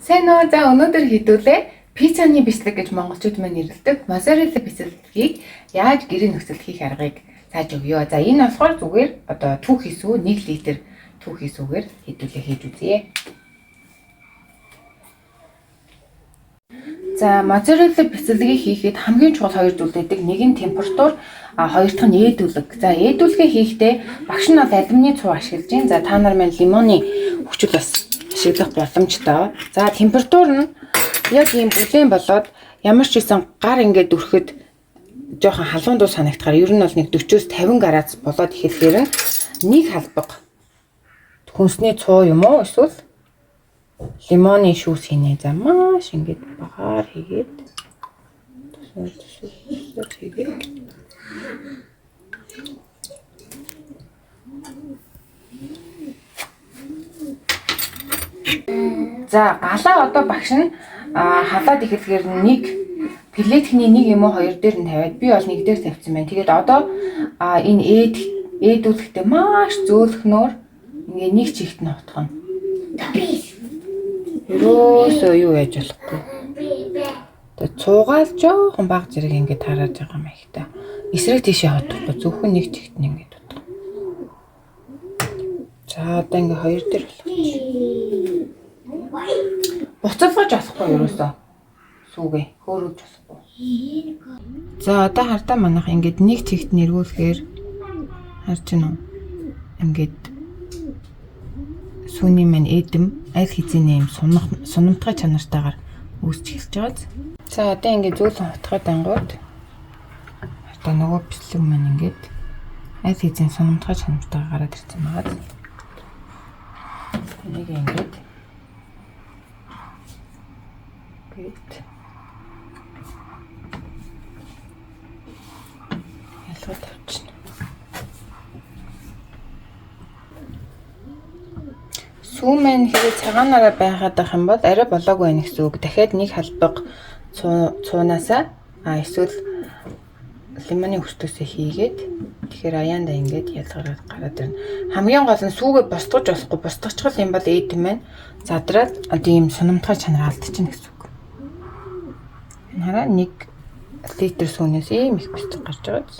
Сайн уу. За өнөөдөр хэдүүлээ пиццаны бэлтгэл гэж монголчууд маань нэрлэдэг моzzarella бэлтгэлийг яаж гэрийн нөхцөлд хийх аргыг зааж өгье. За энэ болохоор зүгээр одоо түүхий сүү 1 литр түүхий сүүгээр хэдүүлээ хийж үзье. За моzzarella бэлтгэлийг хийхэд хамгийн чухал хоёр зүйл байдаг. Нэг нь температур, хоёр дахь нь ээдүүлэг. За ээдүүлгээ хийхдээ багш нь бол алюминий цуу ашиглаж байна. За та нар маань лимоны хүчил бас ашиглах боломжтой. За температур нь яг ийм бүлээн болоод ямар ч гэсэн гар ингээд дүрхэд жоохон халуун дуу санагдахаар ер нь бол нэг 40-с 50 градус болоод ихэхээр нэг халбаг хүнсний цуу юм уу эсвэл лимоны шүүс хийнэ. За маш ингээд багаар хийгээд За галаа одоо багш нь халаад ихэхээр нэг плетхний нэг юм уу хоёр дээр нь тавиад би бол нэг дээр тавьсан байна. Тэгээд одоо энэ ээдүүлэхдээ маш зөөлхнөөр ингээ нэг чигт нь утгана. Ерөөсөө юу яаж болохгүй. Тэгээд цуугаал жоохон баг зэрэг ингээ тарааж байгаа юм их та. Эсрэг тийшээ хатахгүй зөвхөн нэг чигт нь ингээ утгана. За одоо ингээ хоёр дээр болгочих. Буцалгаж болохгүй ерөөсөө. Сүүгээ хөөрөж болохгүй. За одоо хардаа манайх ингээд нэг чигт нэргүүлэхээр харж байна уу? Ингээд сүүний маань эдэм аль хэзээ юм сунамтгай чанартайгаар үүсч эхэлж байгаа. За одоо ингээд зөөлөн хутгаад ангууд одоо нөгөө бэлэг маань ингээд аль хэзээ сунамтгай чанартайгаар гараад ирсэн байгаа. Энийг ингээд ялгаа тавьчихна. Сүүмэн хэрэг цагаанаараа байгаад байх юм бол арай болоогүй байх гэсэн үг. Дахиад нэг халбаг цуунаасаа эсвэл лимоны хүртөөсөө хийгээд тэгэхээр аяанда ингээд ялгараад гараад ирнэ. Хамгийн гол нь сүүгээ босдгож болохгүй. Босдгочихвол юм бол ээдэм маань задраад ийм сунамтгай чанар алдчихна гэсэн үг. Хараа 1 литр сүүнээс ийм их бэлтгэл гарч байгаа биз.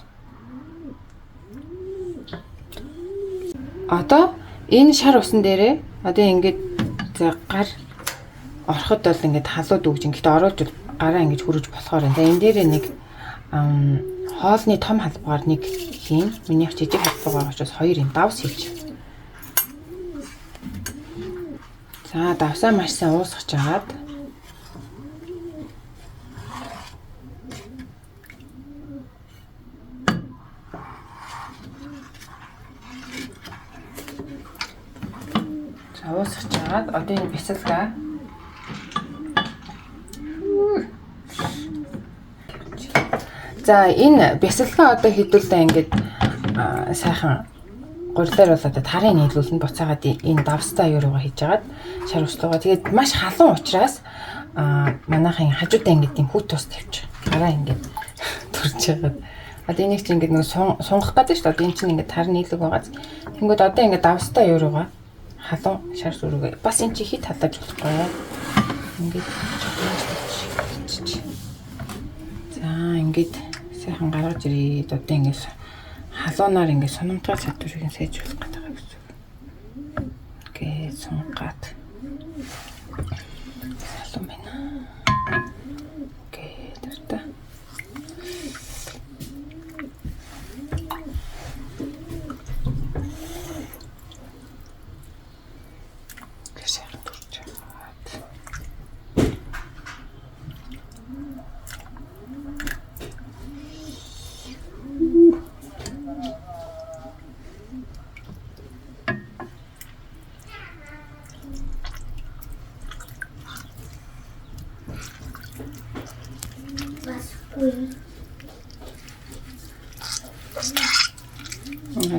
Одоо энэ шар усан дээрээ одоо ингээд за гар ороход бол ингээд халууд өгж ингээд оруулж гараа ингээд хөрөж болохоор энэ. Энэ дээрээ нэг хоолны том халбгаар нэг хийн. Минийх жижиг халбгаар учраас 2 юм давс хийж. За давсаа маш сайн уусгаж агаад уусгаж агаад одоо энэ бясалгаа за энэ бясалгаа одоо хэдүүлээ ингээд сайхан гурилаар бол одоо тарын нийлүүлэн буцаагаад энэ давстай юу руугаа хийж агаад шар услуугаа тэгээд маш халуун учраас манайхын хажуудаа ингээд юм хүүт тус тавьчих. Гараа ингээд төрж агаад одоо энийг чи ингээд нэг сунгах гэдэг шүү дээ. Одоо энэ чинь ингээд тар нийлэг байгаа. Тэнгүүд одоо ингээд давстай юу руугаа халуун шар сүргээ бас энэ чи хит халааж болохгүй. Ингээд за ингээд сайхан гаргаж ирээд одоо ингээд халуунаар ингээд сунамтгай чадварыг сайжруулах гэдэг юм гэсэн. Ингээд сунгаад халуун байна. Ингээд тэртэ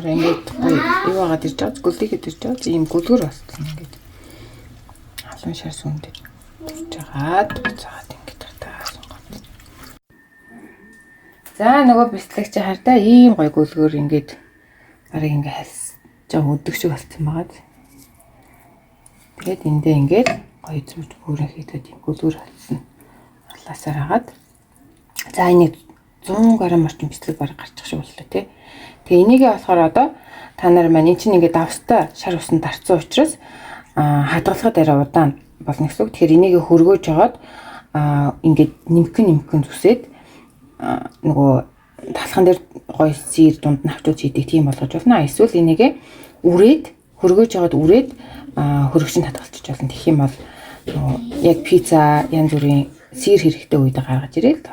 ингээд юу агаад ирж байгаа гөлдийгээд ирж байгаа ийм гөлгөр болсон ингээд халуун шар сүндээ турж агаад буцаад ингээд тартаа сонгоод. За нөгөө бэлтгэгч хардаа ийм гой гөлгөр ингээд барыг ингээд хальс жаа өдөгч болсон байгаа. Тэгээд эндээ ингээд гоё зүрх бүрэн хийгээд юм гүлгүр болсон. Аллаасаар хагаад. За энийг 100 г орчим бэлтгэл бараг гарчих шиг боллоо тий. Тэгээ энийгээ болохоор одоо та нар маань эн чинь ингээд давстай шар усанд дарцсан учраас хадгалахад арай удаан болно гэсэн үг. Тэгэхээр энийг хөргөөж жагаад ингээд нимкэн зүсээд нөгөө талхан дээр гоё сир дунд нь авчиж хийдэг тийм болгож болно. Эсвэл энийг үрээд хөргөөж жагаад үрээд хөргөчөнд хадгалчих болно. Тэгэх юм бол яг пицца янз бүрийн сир хэрэгтэй үед гаргаж ирээд